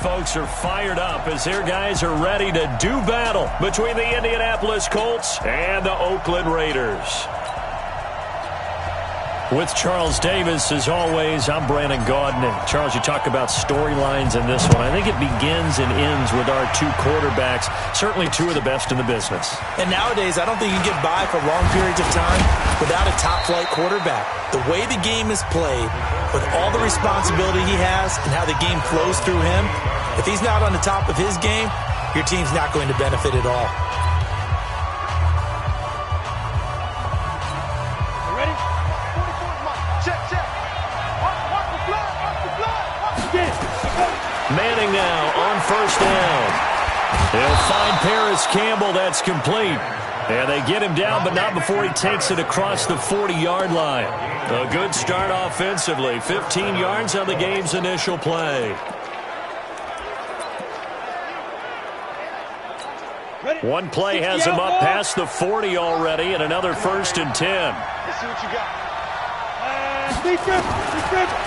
folks are fired up as their guys are ready to do battle between the Indianapolis Colts and the Oakland Raiders. With Charles Davis, as always, I'm Brandon Gaudin. And Charles, you talk about storylines in this one. I think it begins and ends with our two quarterbacks, certainly two of the best in the business. And nowadays, I don't think you get by for long periods of time without a top-flight quarterback. The way the game is played, with all the responsibility he has and how the game flows through him, if he's not on the top of his game, your team's not going to benefit at all. Manning now on first down. He'll find Paris Campbell. That's complete. And they get him down, but not before he takes it across the 40-yard line. A good start offensively. 15 yards on the game's initial play. One play has him up past the 40 already, and another 1st and 10. Let's see what you got.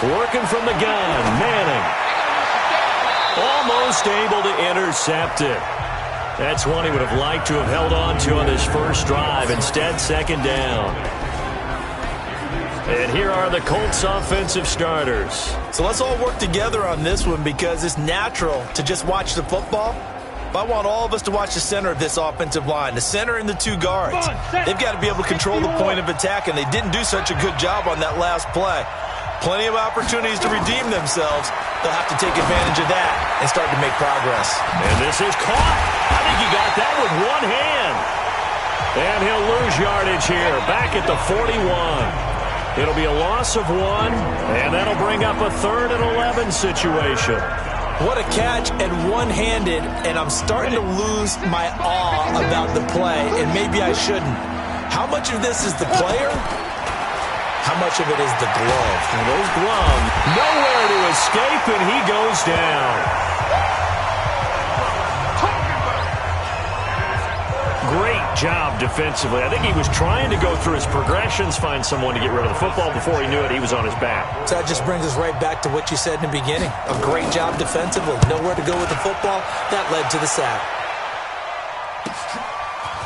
Working from the gun, Manning. Almost able to intercept it. That's one he would have liked to have held on to on his first drive. Instead, 2nd down. And here are the Colts offensive starters. So let's all work together on this one because it's natural to just watch the football. But I want all of us to watch the center of this offensive line, the center and the 2 guards. They've got to be able to control the point of attack, and they didn't do such a good job on that last play. Plenty of opportunities to redeem themselves. They'll have to take advantage of that and start to make progress. And this is caught. I think he got that with one hand. And he'll lose yardage here, back at the 41. It'll be a loss of 1, and that'll bring up a 3rd and 11 situation. What a catch and one-handed, and I'm starting to lose my awe about the play, and maybe I shouldn't. How much of this is the player? How much of it is the glove? And those gloves, nowhere to escape, and he goes down. Great job defensively. I think he was trying to go through his progressions, find someone to get rid of the football. Before he knew it, he was on his back. So that just brings us right back to what you said in the beginning. A great job defensively. Nowhere to go with the football. That led to the sack.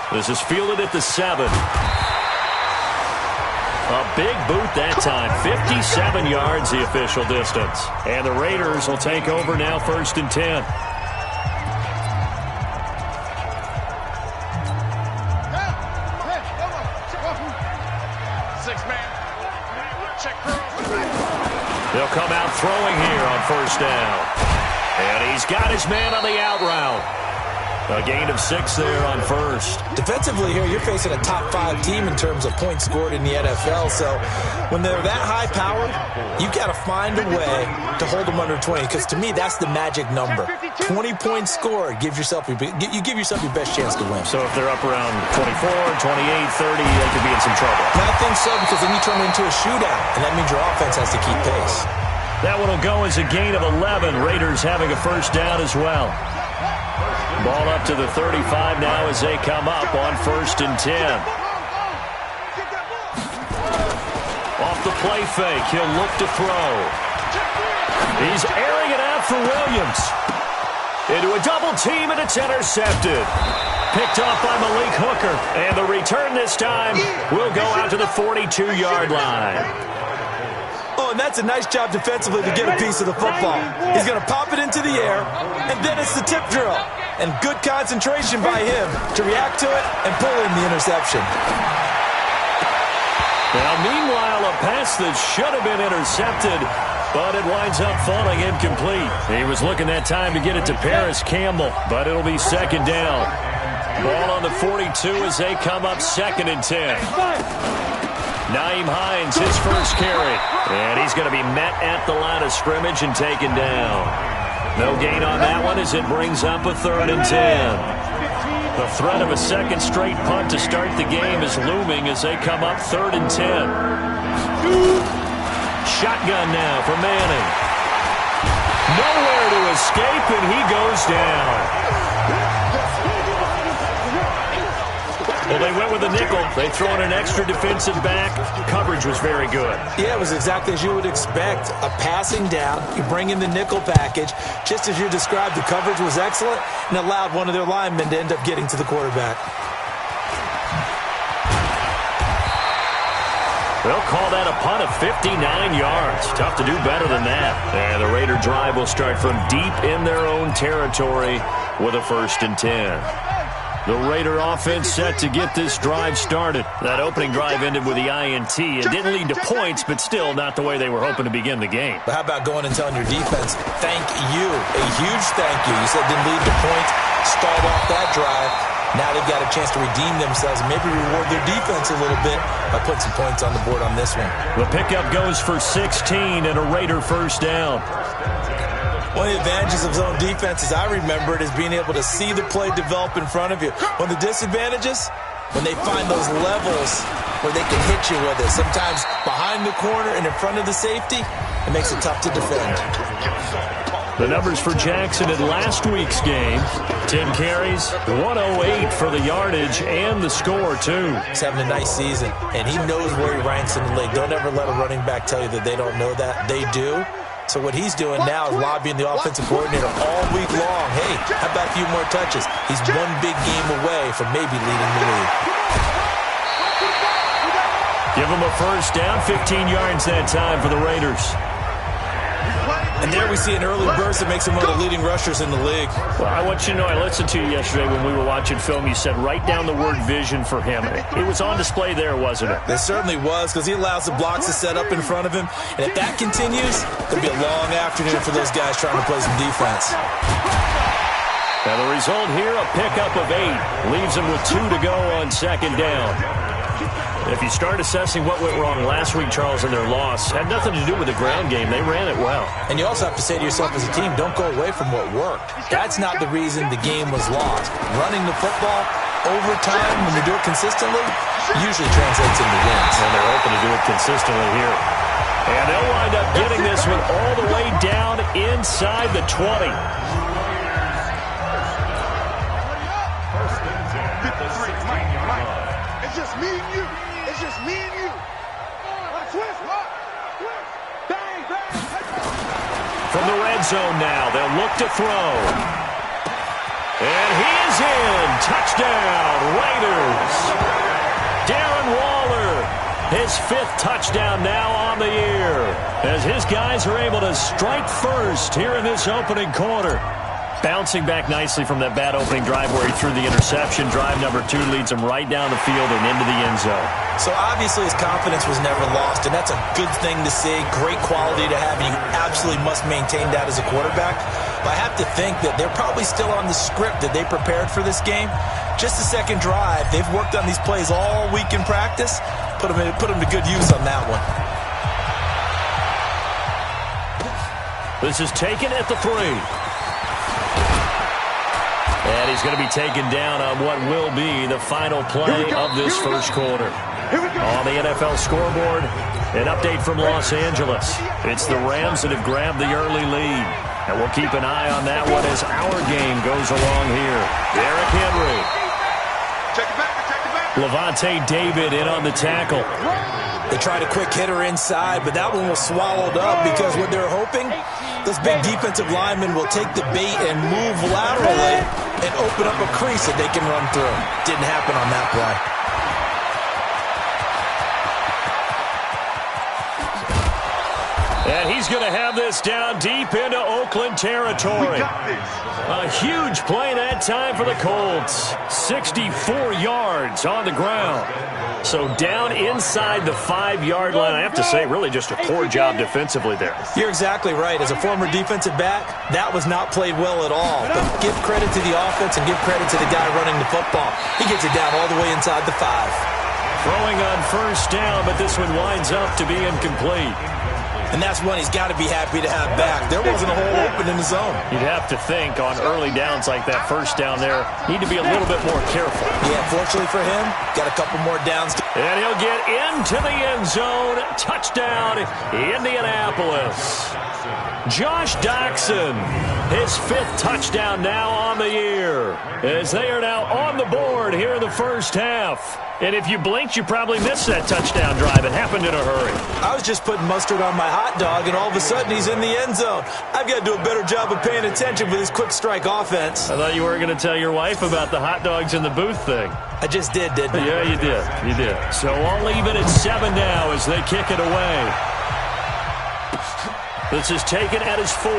This is fielded at the 7. A big boot that time. 57 yards the official distance. And the Raiders will take over now, 1st and 10. They'll come out throwing here on 1st down. And he's got his man on the out route. A gain of 6 there on 1st. Defensively here, you're facing a top 5 team in terms of points scored in the NFL. So when they're that high powered, you've got to find a way to hold them under 20. Because to me, that's the magic number. 20 points scored, you give yourself your best chance to win. So if they're up around 24, 28, 30, they could be in some trouble. And I think so, because then you turn it into a shootout, and that means your offense has to keep pace. That one will go as a gain of 11. Raiders having a 1st down as well. Ball up to the 35 now as they come up on 1st and 10. Off the play fake, he'll look to throw. He's airing it out for Williams. Into a double team, and it's intercepted. Picked off by Malik Hooker. And the return this time will go out to the 42-yard line. Oh, and that's a nice job defensively to get a piece of the football. He's going to pop it into the air, and then it's the tip drill. And good concentration by him to react to it and pull in the interception. Now, meanwhile, a pass that should have been intercepted, but it winds up falling incomplete. He was looking that time to get it to Paris Campbell, but it'll be 2nd down. Ball on the 42 as they come up 2nd and 10. Nyheim Hines, his first carry. And he's going to be met at the line of scrimmage and taken down. No gain on that one as it brings up a 3rd and 10. The threat of a 2nd straight punt to start the game is looming as they come up 3rd and 10. Shotgun now for Manning. Nowhere to escape, and he goes down. Well, they went with a nickel. They throw in an extra defensive back. Coverage was very good. Yeah, it was exactly as you would expect. A passing down, you bring in the nickel package. Just as you described, the coverage was excellent and allowed one of their linemen to end up getting to the quarterback. They'll call that a punt of 59 yards. Tough to do better than that. And the Raider drive will start from deep in their own territory with a 1st and 10. The Raider offense set to get this drive started. That opening drive ended with the INT. It didn't lead to points, but still not the way they were hoping to begin the game. But how about going and telling your defense, thank you, a huge thank you. You said didn't lead to points, start off that drive. Now they've got a chance to redeem themselves and maybe reward their defense a little bit by putting some points on the board on this one. The pickup goes for 16 and a Raider 1st down. One of the advantages of zone defense, as I remember it, is being able to see the play develop in front of you. One of the disadvantages, when they find those levels where they can hit you with it, sometimes behind the corner and in front of the safety, it makes it tough to defend. The numbers for Jackson in last week's game: 10 carries, 108 for the yardage, and the score, too. He's having a nice season, and he knows where he ranks in the league. Don't ever let a running back tell you that they don't know that. They do. So what he's doing now is lobbying the offensive coordinator all week long. Hey, how about a few more touches? He's one big game away from maybe leading the league. Give him a 1st down, 15 yards that time for the Raiders. And there we see an early burst that makes him one of the leading rushers in the league. Well, I want you to know, I listened to you yesterday when we were watching film. You said write down the word vision for him. It was on display there, wasn't it? It certainly was, because he allows the blocks to set up in front of him. And if that continues, it'll be a long afternoon for those guys trying to play some defense. Now the result here, a pickup of 8. Leaves him with 2 to go on 2nd down. If you start assessing what went wrong last week, Charles, in their loss, had nothing to do with the ground game. They ran it well. And you also have to say to yourself as a team, don't go away from what worked. That's not the reason the game was lost. Running the football over time, when you do it consistently, usually translates into wins. And they're hoping to do it consistently here. And they'll wind up getting this one all the way down inside the 20. It's just me and you. It's just me and you. Twist. Bang, bang. From the red zone now, they'll look to throw. And he is in. Touchdown, Raiders. Darren Waller, his 5th touchdown now on the year, as his guys are able to strike first here in this opening quarter. Bouncing back nicely from that bad opening drive where he threw the interception. Drive number 2 leads him right down the field and into the end zone. So obviously his confidence was never lost, and that's a good thing to see. Great quality to have, and you absolutely must maintain that as a quarterback. But I have to think that they're probably still on the script that they prepared for this game. Just the 2nd drive. They've worked on these plays all week in practice. Put them to good use on that one. This is taken at the 3. And he's going to be taken down on what will be the final play of this first quarter. On the NFL scoreboard, an update from Los Angeles. It's the Rams that have grabbed the early lead. And we'll keep an eye on that one as our game goes along here. Derrick Henry. Levante David in on the tackle. They tried a quick hitter inside, but that one was swallowed up because what they're hoping, those big defensive linemen will take the bait and move laterally and open up a crease that they can run through. Didn't happen on that play. And he's going to have this down deep into Oakland territory. A huge play that time for the Colts. 64 yards on the ground. So down inside the 5-yard line. I have to say, really just a poor job defensively there. You're exactly right. As a former defensive back, that was not played well at all. But give credit to the offense and give credit to the guy running the football. He gets it down all the way inside the 5. Throwing on 1st down, but this one winds up to be incomplete. And that's one he's got to be happy to have back. There wasn't a hole open in the zone. You'd have to think on early downs like that 1st down there, need to be a little bit more careful. Yeah, fortunately for him, got a couple more downs. And he'll get into the end zone. Touchdown, Indianapolis. Josh Doctson, his 5th touchdown now on the year, as they are now on the board here in the first half. And if you blinked, you probably missed that touchdown drive. It happened in a hurry. I was just putting mustard on my hot dog, and all of a sudden he's in the end zone. I've got to do a better job of paying attention for this quick strike offense. I thought you weren't going to tell your wife about the hot dogs in the booth thing. I just did, didn't I? Yeah, you did. You did. So I'll leave it at 7 now as they kick it away. This is taken at his 4.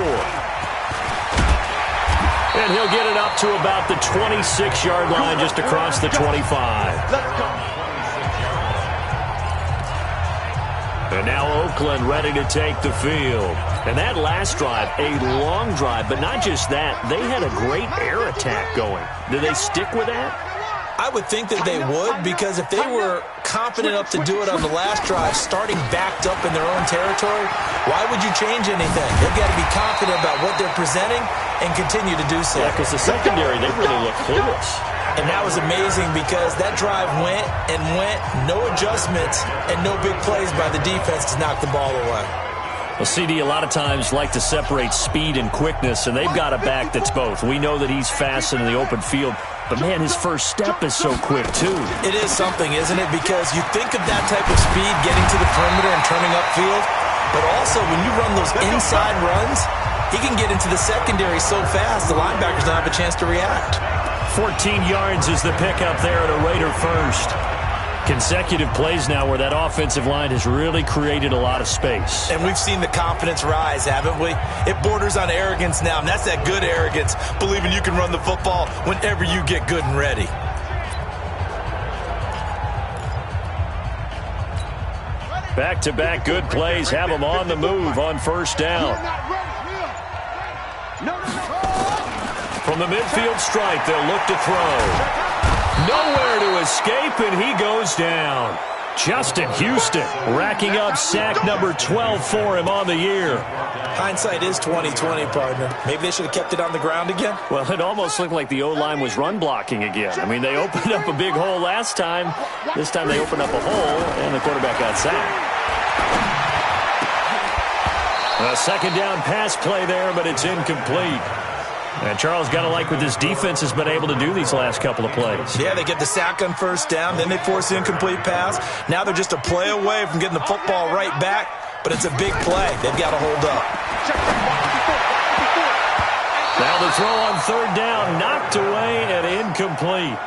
And he'll get it up to about the 26-yard line, just across the 25. And now Oakland ready to take the field. And that last drive, a long drive, but not just that. They had a great air attack going. Do they stick with that? I would think that they would, because if they were confident enough to do it on the last drive, starting backed up in their own territory, why would you change anything? They've got to be confident about what they're presenting and continue to do so. Yeah, because the secondary, they really look clueless. And that was amazing because that drive went and went, no adjustments, and no big plays by the defense to knock the ball away. Well, CD, a lot of times like to separate speed and quickness, and they've got a back that's both. We know that he's fast in the open field, but, man, his first step is so quick, too. It is something, isn't it? Because you think of that type of speed getting to the perimeter and turning upfield, but also when you run those inside runs, he can get into the secondary so fast the linebackers don't have a chance to react. 14 yards is the pickup there at a Raider first. Consecutive plays now where that offensive line has really created a lot of space. And we've seen the confidence rise, haven't we? It borders on arrogance now, and that's that good arrogance, believing you can run the football whenever you get good and ready. Back-to-back good plays have them on the move on first down. From the midfield stripe, they'll look to throw. Nowhere to escape, and he goes down. Justin Houston racking up sack number 12 for him on the year. Hindsight is 20/20, partner. Maybe they should have kept it on the ground again. Well, it almost looked like the O-line was run blocking again. I mean, they opened up a big hole last time. This time they opened up a hole, and the quarterback got sacked. A second down pass play there, but it's incomplete. And Charles, got to like what this defense has been able to do these last couple of plays. Yeah, they get the sack on first down, then they force the incomplete pass. Now they're just a play away from getting the football right back, but it's a big play. They've got to hold up. Now the throw on third down, knocked away and incomplete.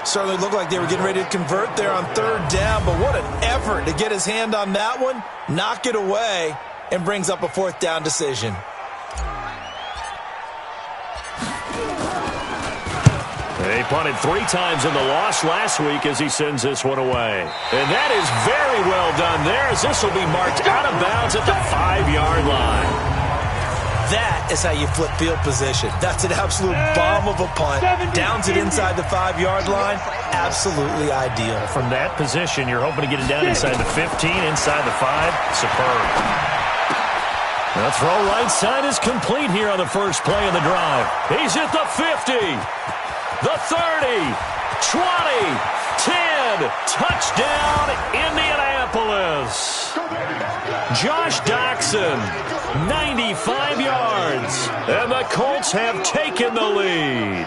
Certainly looked like they were getting ready to convert there on third down, but what an effort to get his hand on that one, knock it away, and brings up a fourth down decision. He punted 3 times in the loss last week as he sends this one away. And that is very well done there, as this will be marked out of bounds at the 5-yard line. That is how you flip field position. That's an absolute bomb of a punt. Downs it inside the 5-yard line. Absolutely ideal. From that position, you're hoping to get it down inside the 15, inside the 5. Superb. The throw right side is complete here on the first play of the drive. He's at the 50, the 30, 20, 10. Touchdown, Indianapolis. Josh Doctson, 95 yards. And the Colts have taken the lead.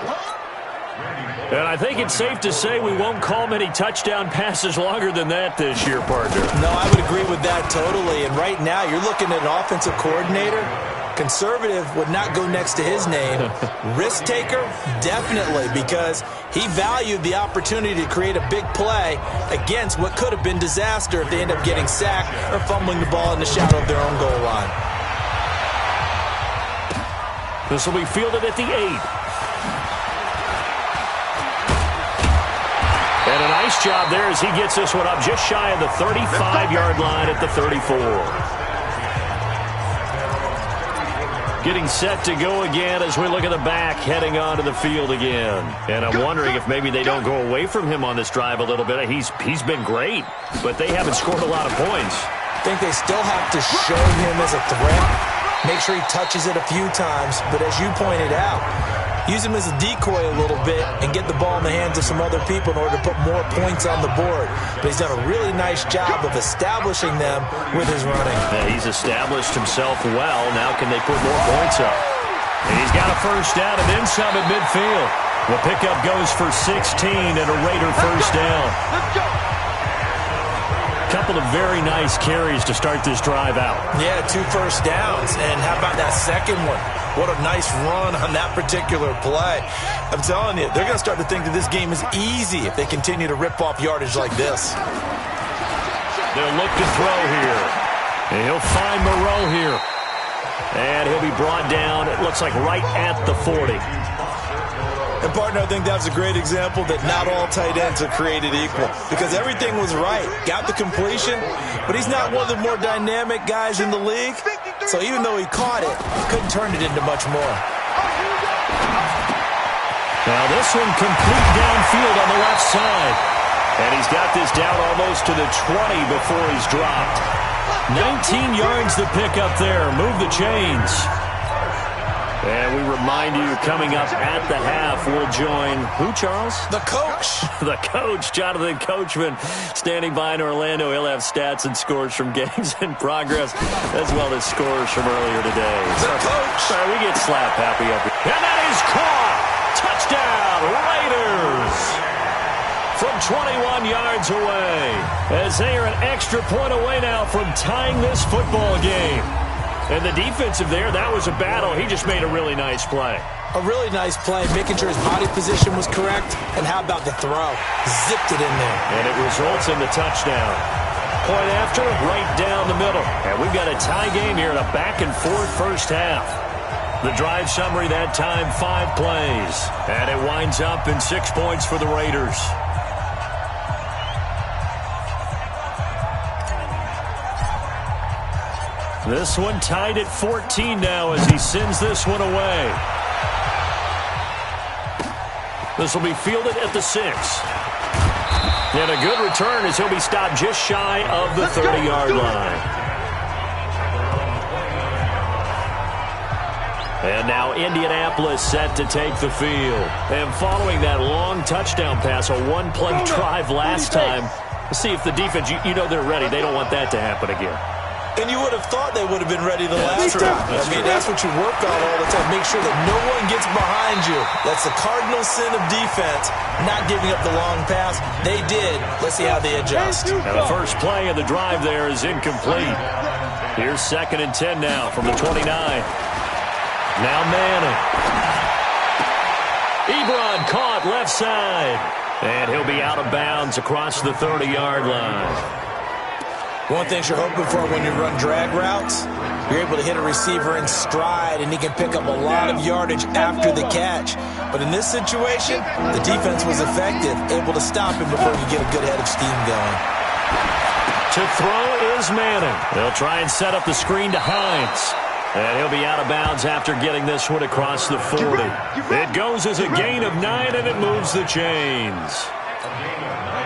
And I think it's safe to say we won't call many touchdown passes longer than that this year, partner. No, I would agree with that totally. And right now, you're looking at an offensive coordinator. Conservative would not go next to his name. Risk taker, definitely, because he valued the opportunity to create a big play against what could have been disaster if they end up getting sacked or fumbling the ball in the shadow of their own goal line. This will be fielded at the 8. And a nice job there as he gets this one up just shy of the 35-yard line at the 34. Getting set to go again as we look at the back heading onto the field again. And I'm wondering if maybe they don't go away from him on this drive a little bit. He's been great, but they haven't scored a lot of points. I think they still have to show him as a threat. Make sure he touches it a few times. But as you pointed out, use him as a decoy a little bit and get the ball in the hands of some other people in order to put more points on the board. But he's done a really nice job of establishing them with his running. Yeah, he's established himself well. Now can they put more points up? And he's got a first down and then some at midfield. The pickup goes for 16 and a Raider first down. Let's go. Couple of very nice carries to start this drive out. Yeah, 2 first downs. And how about that second one? What a nice run on that particular play. I'm telling you, they're going to start to think that this game is easy if they continue to rip off yardage like this. They'll look to throw here. And he'll find Moreau here. And he'll be brought down, it looks like right at the 40. And, partner, I think that's a great example that not all tight ends are created equal because everything was right. Got the completion, but he's not one of the more dynamic guys in the league. So even though he caught it, couldn't turn it into much more. Now this one complete downfield on the left side. And he's got this down almost to the 20 before he's dropped. 19 yards to pick up there. Move the chains. And we remind you, coming up at the half, we'll join who, Charles? The coach. The coach, Jonathan Coachman, standing by in Orlando. He'll have stats and scores from games in progress, as well as scores from earlier today. The coach. Sorry, we get slap happy up here. And that is caught. Touchdown, Raiders. From 21 yards away, as they are an extra point away now from tying this football game. And the defensive there, that was a battle. He just made a really nice play. A really nice play, making sure his body position was correct. And how about the throw? Zipped it in there. And it results in the touchdown. Point after, right down the middle. And we've got a tie game here in a back-and-forth first half. The drive summary that time, 5 plays. And it winds up in 6 points for the Raiders. This one tied at 14 now as he sends this one away. This will be fielded at the 6. And a good return as he'll be stopped just shy of the 30-yard line. And now Indianapolis set to take the field. And following that long touchdown pass, a one-play drive last time, let's see if the defense, you know they're ready. They don't want that to happen again. And you would have thought they would have been ready the last time. That's what you work on all the time. Make sure that no one gets behind you. That's the cardinal sin of defense, not giving up the long pass. They did. Let's see how they adjust. And the first play of the drive there is incomplete. Here's 2nd and 10 now from the 29. Now Manning. Ebron caught left side. And he'll be out of bounds across the 30-yard line. One thing you're hoping for when you run drag routes, you're able to hit a receiver in stride, and he can pick up a lot of yardage after the catch. But in this situation, the defense was effective, able to stop him before you get a good head of steam going. To throw is Manning. They'll try and set up the screen to Hines. And he'll be out of bounds after getting this one across the 40. It goes as a gain of 9, and it moves the chains.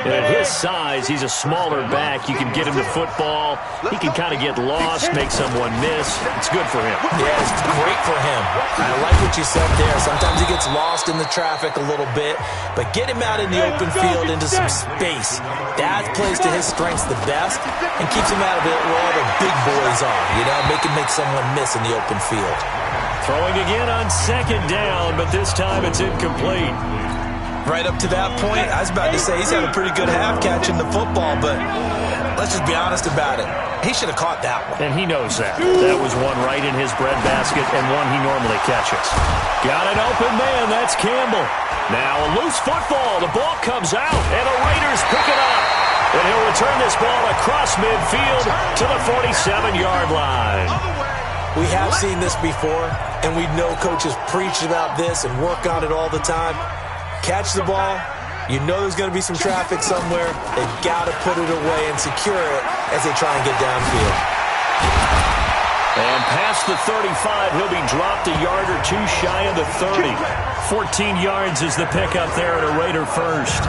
At his size, he's a smaller back. You can get him to football. He can kind of get lost, make someone miss. It's good for him. Yeah, it's great for him. I like what you said there. Sometimes he gets lost in the traffic a little bit, but get him out in the open field into some space. That plays to his strengths the best and keeps him out of it where all the big boys are, make someone miss in the open field. Throwing again on 2nd down, but this time it's incomplete. Right up to that point, I was about to say he's had a pretty good half catching the football, but let's just be honest about it. He should have caught that one. And he knows that. That was one right in his breadbasket and one he normally catches. Got an open man. That's Campbell. Now a loose football. The ball comes out, and the Raiders pick it up. And he'll return this ball across midfield to the 47-yard line. We have seen this before, and we know coaches preach about this and work on it all the time. Catch the ball. You know there's going to be some traffic somewhere. They've got to put it away and secure it as they try and get downfield. And past the 35, he'll be dropped a yard or two shy of the 30. 14 yards is the pickup there at a Raider first.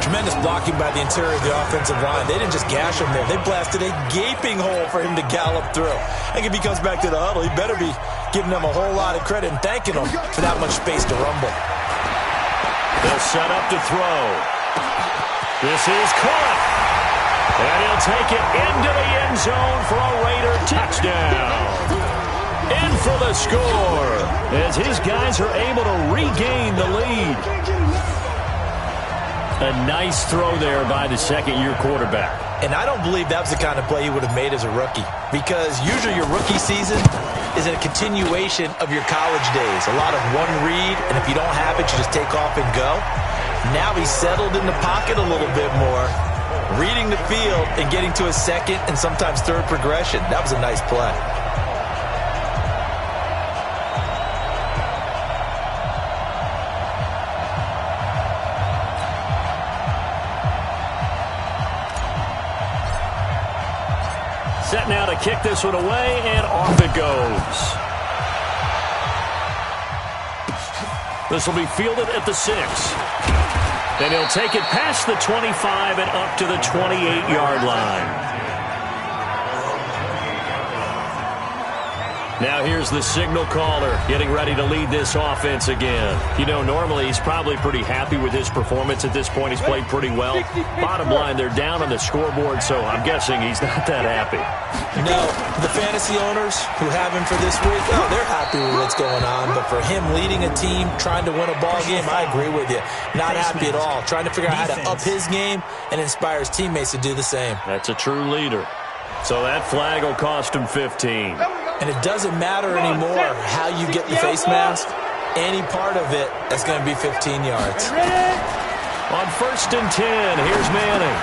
Tremendous blocking by the interior of the offensive line. They didn't just gash him there. They blasted a gaping hole for him to gallop through. I think if he comes back to the huddle, he better be giving them a whole lot of credit and thanking them for that much space to rumble. They'll set up to throw. This is caught. And he'll take it into the end zone for a Raider touchdown. In for the score as his guys are able to regain the lead. A nice throw there by the second-year quarterback. And I don't believe that was the kind of play he would have made as a rookie, because usually your rookie season is a continuation of your college days. A lot of one read, and if you don't have it, you just take off and go. Now he's settled in the pocket a little bit more, reading the field and getting to a second and sometimes third progression. That was a nice play. Set now to kick this one away, and off it goes. This will be fielded at the 6. Then he'll take it past the 25 and up to the 28-yard line. Now here's the signal caller getting ready to lead this offense again. You know, normally he's probably pretty happy with his performance at this point. He's played pretty well. Bottom line, they're down on the scoreboard, so I'm guessing he's not that happy. No, the fantasy owners who have him for this week, oh, they're happy with what's going on. But for him leading a team, trying to win a ball game, I agree with you. Not happy at all. Trying to figure out how to up his game and inspire his teammates to do the same. That's a true leader. So that flag will cost him 15. And it doesn't matter anymore how you get the face mask. Any part of it, that's going to be 15 yards. On 1st and 10, here's Manning.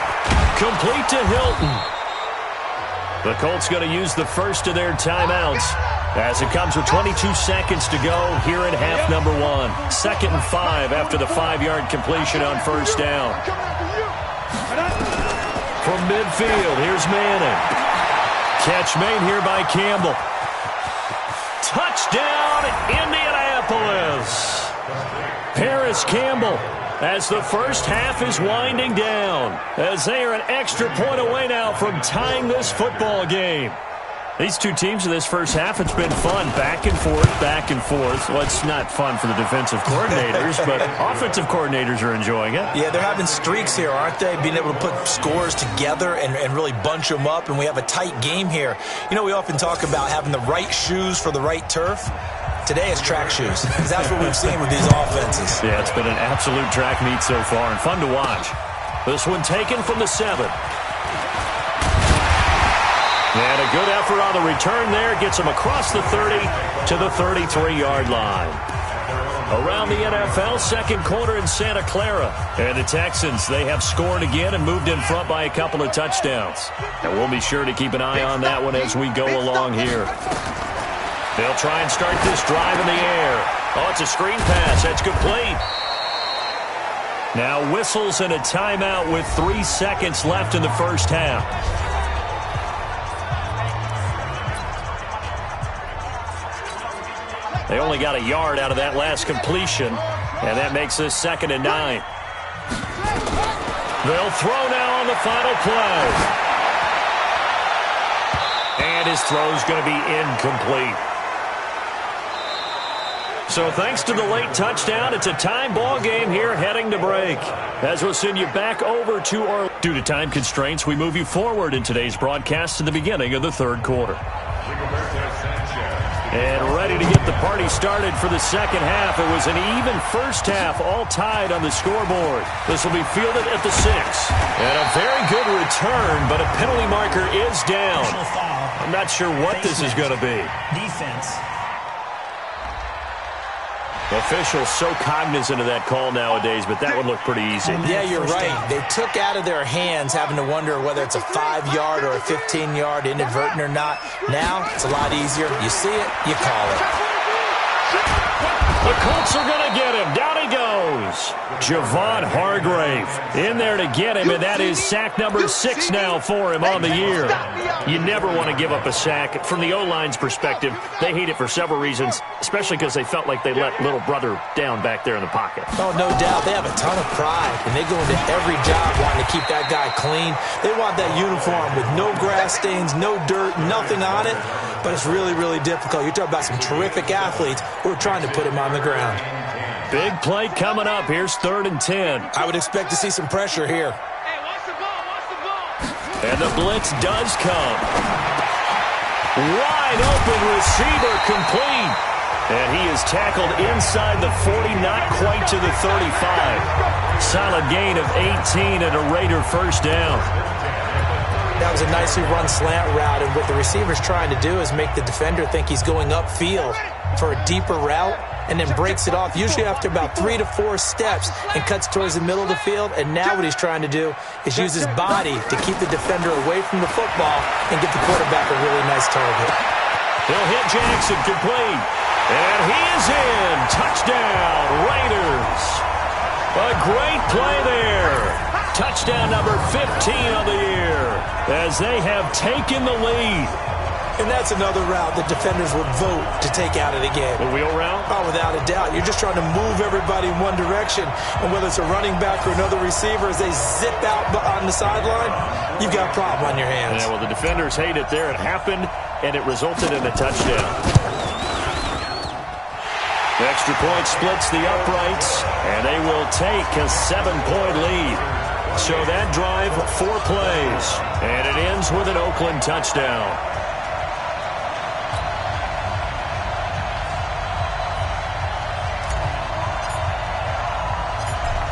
Complete to Hilton. The Colts going to use the first of their timeouts as it comes with 22 seconds to go here in half number 1. 2nd and 5 after the 5-yard completion on 1st down. From midfield, here's Manning. Catch made here by Campbell. Touchdown, Indianapolis. Paris Campbell, as the first half is winding down, as they are an extra point away now from tying this football game. These two teams in this first half, it's been fun. Back and forth, back and forth. Well, it's not fun for the defensive coordinators, but offensive coordinators are enjoying it. Yeah, they're having streaks here, aren't they? Being able to put scores together and really bunch them up, and we have a tight game here. You know, we often talk about having the right shoes for the right turf. Today it's track shoes, because that's what we've seen with these offenses. Yeah, it's been an absolute track meet so far, and fun to watch. This one taken from the 7. And a good effort on the return there. Gets him across the 30 to the 33-yard line. Around the NFL, second quarter in Santa Clara. And the Texans, they have scored again and moved in front by a couple of touchdowns. And we'll be sure to keep an eye on that one as we go along here. They'll try and start this drive in the air. Oh, it's a screen pass. That's complete. Now whistles and a timeout with 3 seconds left in the first half. They only got a yard out of that last completion, and that makes this 2nd and 9. They'll throw now on the final play. And his throw's going to be incomplete. So thanks to the late touchdown, it's a tie ball game here heading to break. As we'll send you back over to our... Due to time constraints, we move you forward in today's broadcast to the beginning of the 3rd quarter. And ready to get the party started for the second half. It was an even first half, all tied on the scoreboard. This will be fielded at the 6. And a very good return, but a penalty marker is down. I'm not sure what this is going to be. Defense. Officials so cognizant of that call nowadays, but that would look pretty easy. Yeah, you're right. They took out of their hands having to wonder whether it's a 5-yard or a 15-yard, inadvertent or not. Now, it's a lot easier. You see it, you call it. The Colts are going to get him down he goes. Javon Hargrave in there to get him, and that is sack number 6 now for him on the year. You never want to give up a sack. From the O-line's perspective, they hate it for several reasons, especially because they felt like they let little brother down back there in the pocket. Oh, no doubt. They have a ton of pride, and they go into every job wanting to keep that guy clean. They want that uniform with no grass stains, no dirt, nothing on it, but it's really, really difficult. You're talking about some terrific athletes who are trying to put him on the ground. Big play coming up. Here's 3rd and 10. I would expect to see some pressure here. Hey, watch the ball, watch the ball. And the blitz does come. Wide open receiver complete. And he is tackled inside the 40, not quite to the 35. Solid gain of 18 and a Raider first down. That was a nicely run slant route, and what the receiver's trying to do is make the defender think he's going upfield for a deeper route, and then breaks it off, usually after about 3 to 4 steps, and cuts towards the middle of the field. And now what he's trying to do is use his body to keep the defender away from the football and get the quarterback a really nice target. He'll hit Jackson complete. And he is in. Touchdown, Raiders. A great play there. Touchdown number 15 of the year as they have taken the lead. And that's another route that defenders would vote to take out of the game. The wheel route? Oh, without a doubt. You're just trying to move everybody in one direction. And whether it's a running back or another receiver, as they zip out on the sideline, you've got a problem on your hands. Yeah, well, the defenders hate it there. It happened, and it resulted in a touchdown. The extra point splits the uprights, and they will take a 7-point lead. So that drive, 4 plays, and it ends with an Oakland touchdown.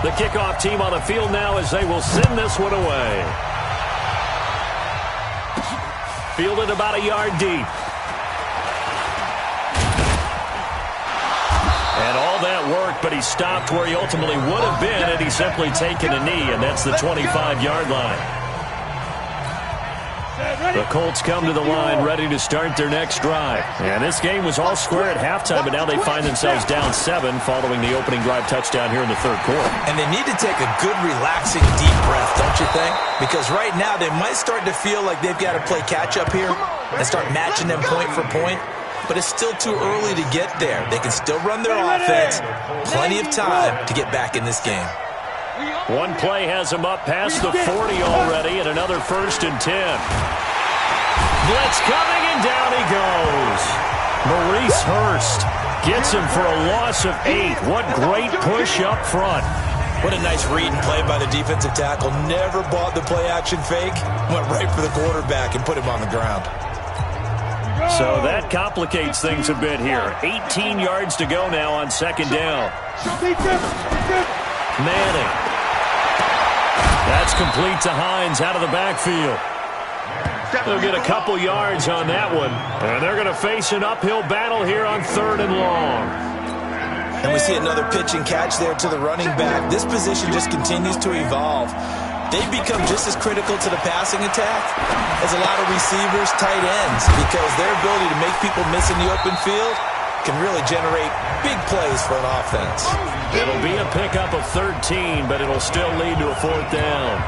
The kickoff team on the field now as they will send this one away. Fielded about a yard deep. And all that work, but he stopped where he ultimately would have been had he simply taken a knee, and that's the 25-yard line. The Colts come to the line ready to start their next drive. And this game was all square at halftime, but now they find themselves down 7 following the opening drive touchdown here in the 3rd quarter. And they need to take a good, relaxing, deep breath, don't you think? Because right now they might start to feel like they've got to play catch-up here and start matching them point for point. But it's still too early to get there. They can still run their offense. Plenty of time to get back in this game. One play has him up past the 40 already, and another 1st and 10. Blitz coming, and down he goes. Maurice Hurst gets him for a loss of 8. What great push up front. What a nice read and play by the defensive tackle. Never bought the play-action fake. Went right for the quarterback and put him on the ground. So that complicates things a bit here. 18 yards to go now on 2nd down. Manning. That's complete to Hines out of the backfield. They'll get a couple yards on that one. And they're going to face an uphill battle here on 3rd and long. And we see another pitch and catch there to the running back. This position just continues to evolve. They've become just as critical to the passing attack as a lot of receivers, tight ends, because their ability to make people miss in the open field can really generate big plays for an offense. It'll be a pickup of 13, but it'll still lead to a 4th down.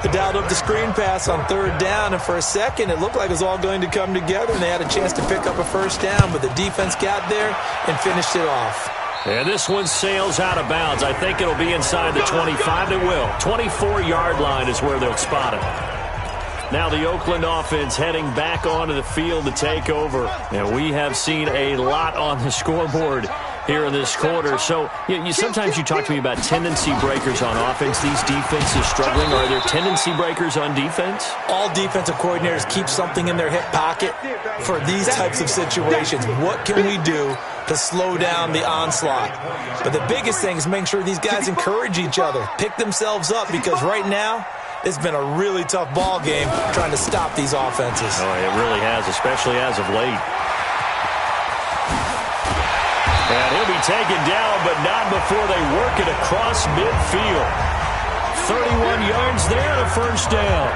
They dialed up the screen pass on 3rd down, and for a second it looked like it was all going to come together, and they had a chance to pick up a 1st down, but the defense got there and finished it off. And this one sails out of bounds. I think it'll be inside the 25. It will. 24-yard line is where they'll spot it. Now the Oakland offense heading back onto the field to take over. And we have seen a lot on the scoreboard here in this quarter. So sometimes you talk to me about tendency breakers on offense. These defenses struggling. Are there tendency breakers on defense? All defensive coordinators keep something in their hip pocket for these types of situations. What can we do to slow down the onslaught? But the biggest thing is making sure these guys encourage each other, pick themselves up, because right now it's been a really tough ball game trying to stop these offenses. Oh, it really has, especially as of late. And he'll be taken down, but not before they work it across midfield. 31 yards there and a 1st down.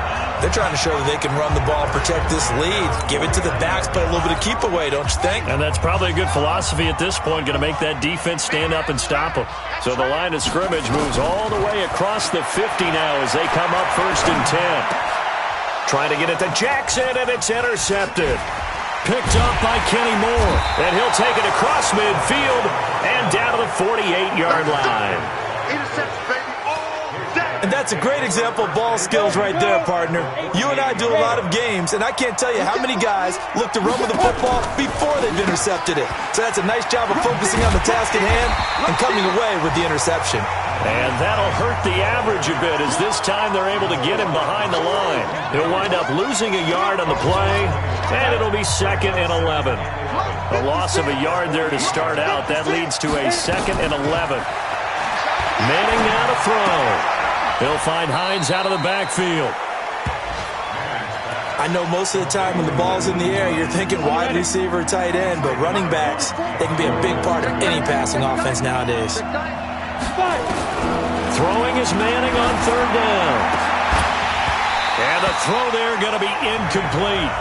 They're trying to show that they can run the ball and protect this lead. Give it to the backs, play a little bit of keep away, don't you think? And that's probably a good philosophy at this point, going to make that defense stand up and stop them. So the line of scrimmage moves all the way across the 50 now as they come up 1st and 10. Trying to get it to Jackson, and it's intercepted. Picked up by Kenny Moore, and he'll take it across midfield and down to the 48-yard line. Interception, baby, all day. And that's a great example of ball skills right there, partner. You and I do a lot of games, and I can't tell you how many guys look to run with the football before they've intercepted it. So that's a nice job of focusing on the task at hand and coming away with the interception. And that'll hurt the average a bit as this time they're able to get him behind the line. He'll wind up losing a yard on the play, and it'll be 2nd and 11. A loss of a yard there to start out. That leads to a 2nd and 11. Manning now to throw. He'll find Hines out of the backfield. I know most of the time when the ball's in the air, you're thinking wide receiver, tight end, but running backs, they can be a big part of any passing offense nowadays. Throwing is Manning on 3rd down. And the throw there going to be incomplete.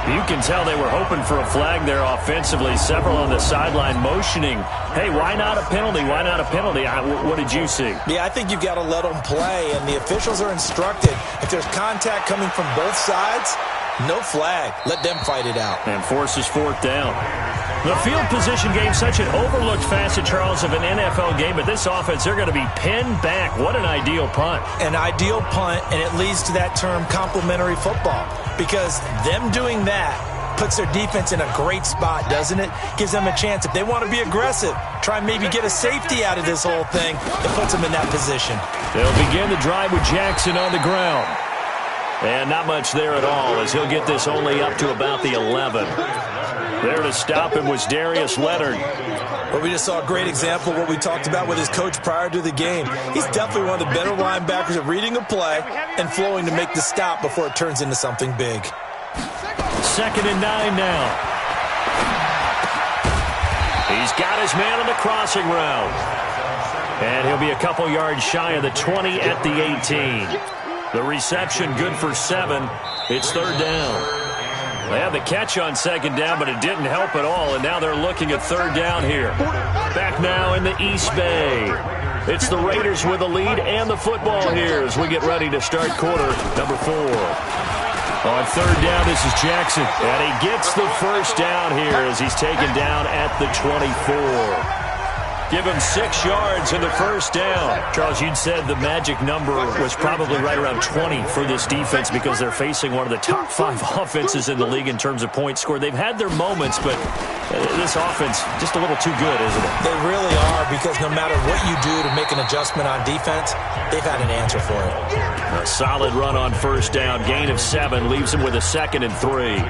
You can tell they were hoping for a flag there offensively. Several on the sideline motioning, hey, why not a penalty? Why not a penalty? What did you see? Yeah, I think you've got to let them play, and the officials are instructed. If there's contact coming from both sides, no flag. Let them fight it out. And forces 4th down. The field position game, such an overlooked facet, Charles, of an NFL game, but this offense, they're going to be pinned back. What an ideal punt. An ideal punt, and it leads to that term complementary football, because them doing that puts their defense in a great spot, doesn't it? Gives them a chance. If they want to be aggressive, try and maybe get a safety out of this whole thing, it puts them in that position. They'll begin the drive with Jackson on the ground. And not much there at all, as he'll get this only up to about the 11. There to stop him was Darius Leonard. Well, we just saw a great example of what we talked about with his coach prior to the game. He's definitely one of the better linebackers at reading a play and flowing to make the stop before it turns into something big. 2nd and 9 now. He's got his man on the crossing route. And he'll be a couple yards shy of the 20 at the 18. The reception good for 7. It's 3rd down. They had the catch on 2nd down, but it didn't help at all, and now they're looking at 3rd down here. Back now in the East Bay. It's the Raiders with the lead and the football here as we get ready to start quarter number 4. On 3rd down, this is Jackson, and he gets the 1st down here as he's taken down at the 24. Give him 6 yards in the 1st down. Charles, you'd said the magic number was probably right around 20 for this defense because they're facing one of the top 5 offenses in the league in terms of points scored. They've had their moments, but this offense just a little too good, isn't it? They really are, because no matter what you do to make an adjustment on defense, they've had an answer for it. A solid run on 1st down. Gain of 7 leaves him with a 2nd and 3.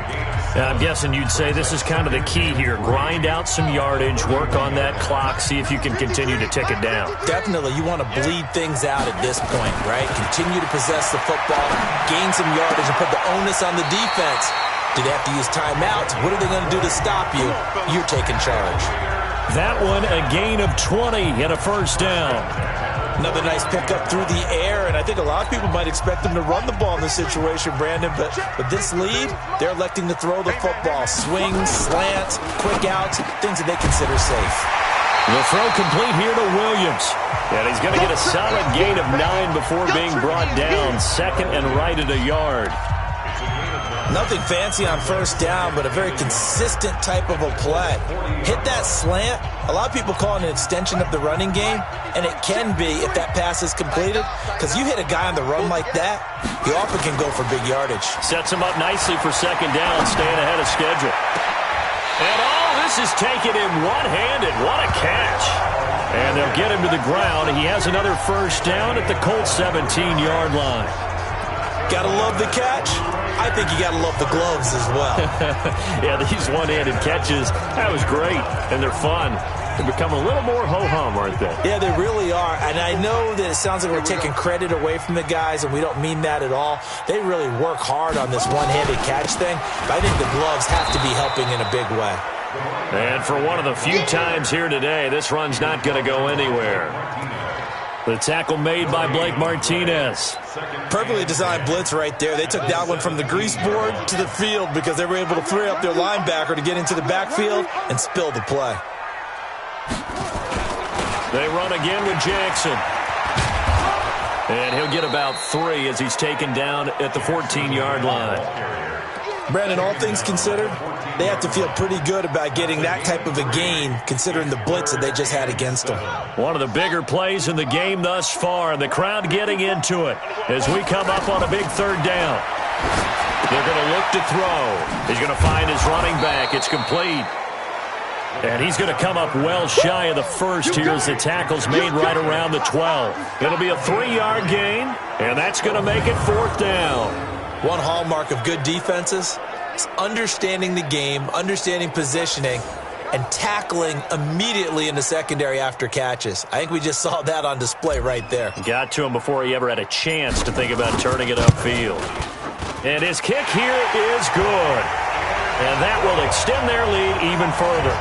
I'm guessing you'd say this is kind of the key here. Grind out some yardage, work on that clock, see if you can continue to tick it down. Definitely. You want to bleed things out at this point, right? Continue to possess the football, gain some yardage, and put the onus on the defense. Do they have to use timeouts? What are they going to do to stop you? You're taking charge. That one, a gain of 20 and a 1st down. Another nice pickup through the air, and I think a lot of people might expect them to run the ball in this situation, Brandon, but with this lead, they're electing to throw the football. Swings, slants, quick outs, things that they consider safe. The throw complete here to Williams. And he's going to get a solid gain of 9 before being brought down. 2nd and right at a yard. Nothing fancy on 1st down, but a very consistent type of a play. Hit that slant. A lot of people call it an extension of the running game, and it can be if that pass is completed, because you hit a guy on the run like that, he often can go for big yardage. Sets him up nicely for 2nd down, staying ahead of schedule. And all this is taken in one-handed. What a catch. And they'll get him to the ground. He has another 1st down at the Colts 17-yard line. Gotta love the catch. I think you gotta love the gloves as well. Yeah, these one-handed catches, that was great, and they're fun. They're becoming a little more ho-hum, aren't they? Yeah, they really are, and I know that it sounds like we're taking credit away from the guys, and we don't mean that at all. They really work hard on this one-handed catch thing, but I think the gloves have to be helping in a big way. And for one of the few times here today, this run's not going to go anywhere. The tackle made by Blake Martinez. Perfectly designed blitz right there. They took that one from the grease board to the field because they were able to free up their linebacker to get into the backfield and spill the play. They run again with Jackson. And he'll get about 3 as he's taken down at the 14-yard line. Brandon, all things considered, they have to feel pretty good about getting that type of a gain considering the blitz that they just had against them. One of the bigger plays in the game thus far, and the crowd getting into it as we come up on a big 3rd down. They're going to look to throw. He's going to find his running back. It's complete. And he's going to come up well shy of the first here as the tackle's made right around the 12. It'll be a 3-yard gain, and that's going to make it 4th down. One hallmark of good defenses is understanding the game, understanding positioning, and tackling immediately in the secondary after catches. I think we just saw that on display right there. Got to him before he ever had a chance to think about turning it upfield. And his kick here is good. And that will extend their lead even further.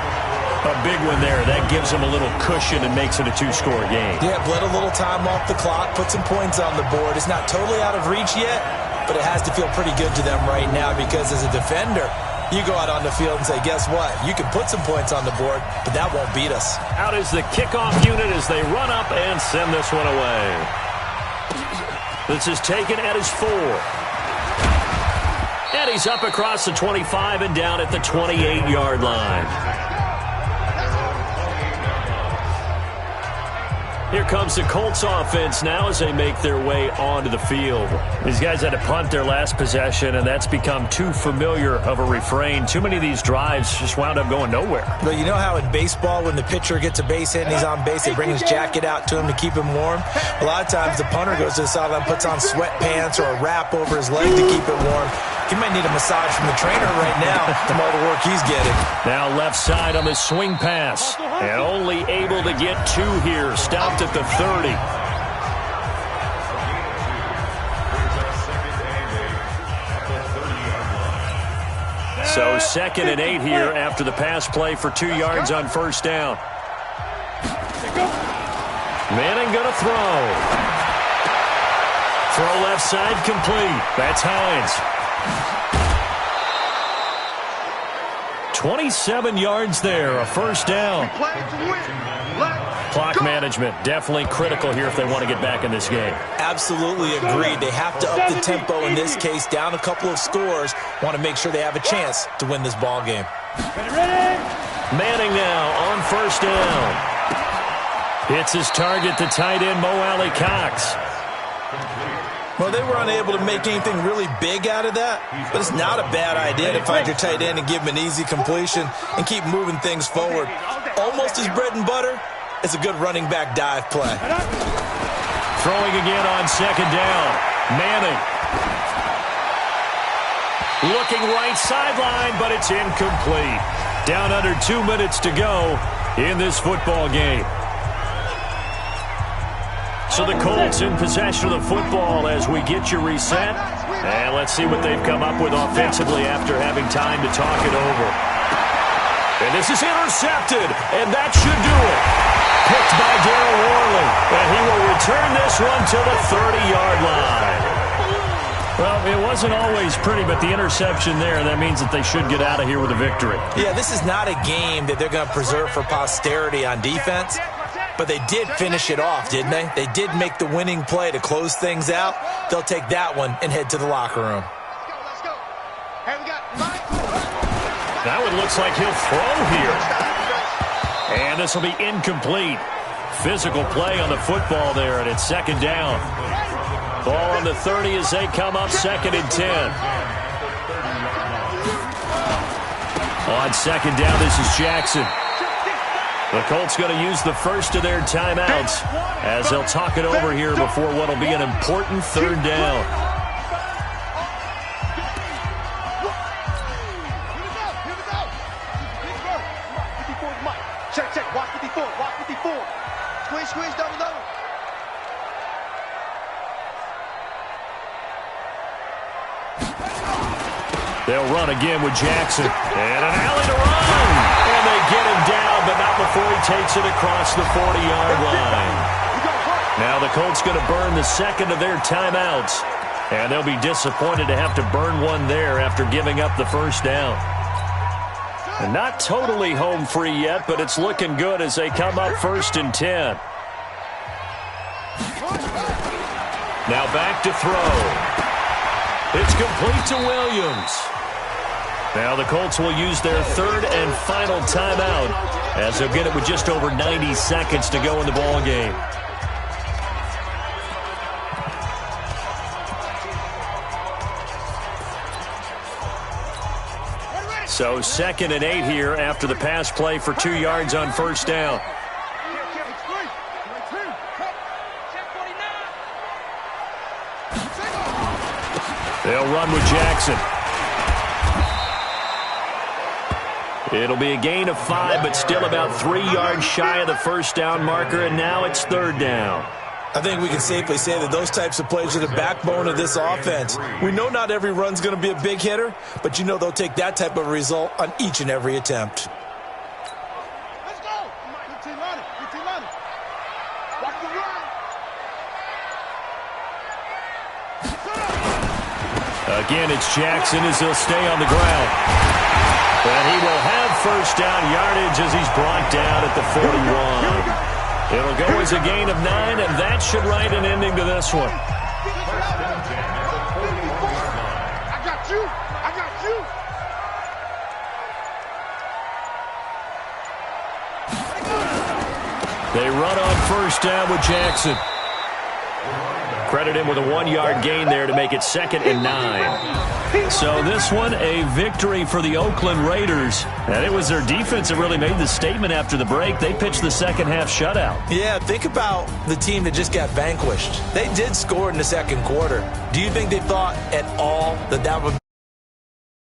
A big one there. That gives them a little cushion and makes it a 2-score game. Yeah, bled a little time off the clock, put some points on the board. It's not totally out of reach yet, but it has to feel pretty good to them right now because as a defender, you go out on the field and say, guess what? You can put some points on the board, but that won't beat us. Out is the kickoff unit as they run up and send this one away. This is taken at his 4. And he's up across the 25 and down at the 28-yard line. Here comes the Colts offense now as they make their way onto the field. These guys had to punt their last possession, and that's become too familiar of a refrain. Too many of these drives just wound up going nowhere. But you know how in baseball when the pitcher gets a base hit and he's on base, they bring his jacket out to him to keep him warm? A lot of times the punter goes to the sideline, puts on sweatpants or a wrap over his leg to keep it warm. He might need a massage from the trainer right now from all the work he's getting. Now left side on the swing pass. And only able to get 2 here. Stopped at the 30. So 2nd and 8 here after the pass play for 2 yards on 1st down. Manning going to throw. Throw left side complete. That's Hines. 27 yards there, a 1st down. Clock management definitely critical here if they want to get back in this game. Absolutely agreed. They have to up the tempo in this case, down a couple of scores. Want to make sure they have a chance to win this ball game. Manning now on 1st down. Hits his target, the tight end, Cox. Well, they were unable to make anything really big out of that, but it's not a bad idea to find your tight end and give him an easy completion and keep moving things forward. Almost his bread and butter. It's a good running back dive play. Throwing again on 2nd down. Manning. Looking right sideline, but it's incomplete. Down under 2 minutes to go in this football game. So the Colts in possession of the football as we get you reset. And let's see what they've come up with offensively after having time to talk it over. And this is intercepted, and that should do it. Picked by Darryl Worley, and he will return this one to the 30-yard line. Well, it wasn't always pretty, but the interception there, that means that they should get out of here with a victory. Yeah, this is not a game that they're going to preserve for posterity on defense. But they did finish it off, didn't they? They did make the winning play to close things out. They'll take that one and head to the locker room. Let's go. Hey, we got 9. That one looks like he'll throw here. And this will be incomplete. Physical play on the football there, and it's 2nd down. Ball on the 30 as they come up 2nd and 10. On 2nd down, this is Jackson. The Colts going to use the first of their timeouts as they'll talk it over here before what will be an important 3rd down. Check. Watch 54. Squeeze, double. They'll run again with Jackson. And an alley to run. And they get him down, but not before he takes it across the 40-yard line. Now the Colts going to burn the second of their timeouts. And they'll be disappointed to have to burn one there after giving up the first down. And not totally home free yet, but it's looking good as they come up 1st and 10. Now back to throw. It's complete to Williams. Now the Colts will use their 3rd and final timeout as they'll get it with just over 90 seconds to go in the ball game. So 2nd and 8 here after the pass play for 2 yards on first down. They'll run with Jackson. It'll be a gain of 5, but still about 3 yards shy of the first down marker, and now it's 3rd down. I think we can safely say that those types of plays are the backbone of this offense. We know not every run's going to be a big hitter, but you know they'll take that type of result on each and every attempt. Let's go. Good team on it. Good team on it. Watch the run. Again, it's Jackson as he'll stay on the ground. And he will have first down yardage as he's brought down at the 41. It'll go as a gain of 9, and that should write an ending to this one. I got you. I got you. They run on first down with Jackson. Credit him with a 1-yard gain there to make it 2nd and 9. So this one, a victory for the Oakland Raiders. And it was their defense that really made the statement after the break. They pitched the second half shutout. Yeah, think about the team that just got vanquished. They did score in the second quarter. Do you think they thought at all that that would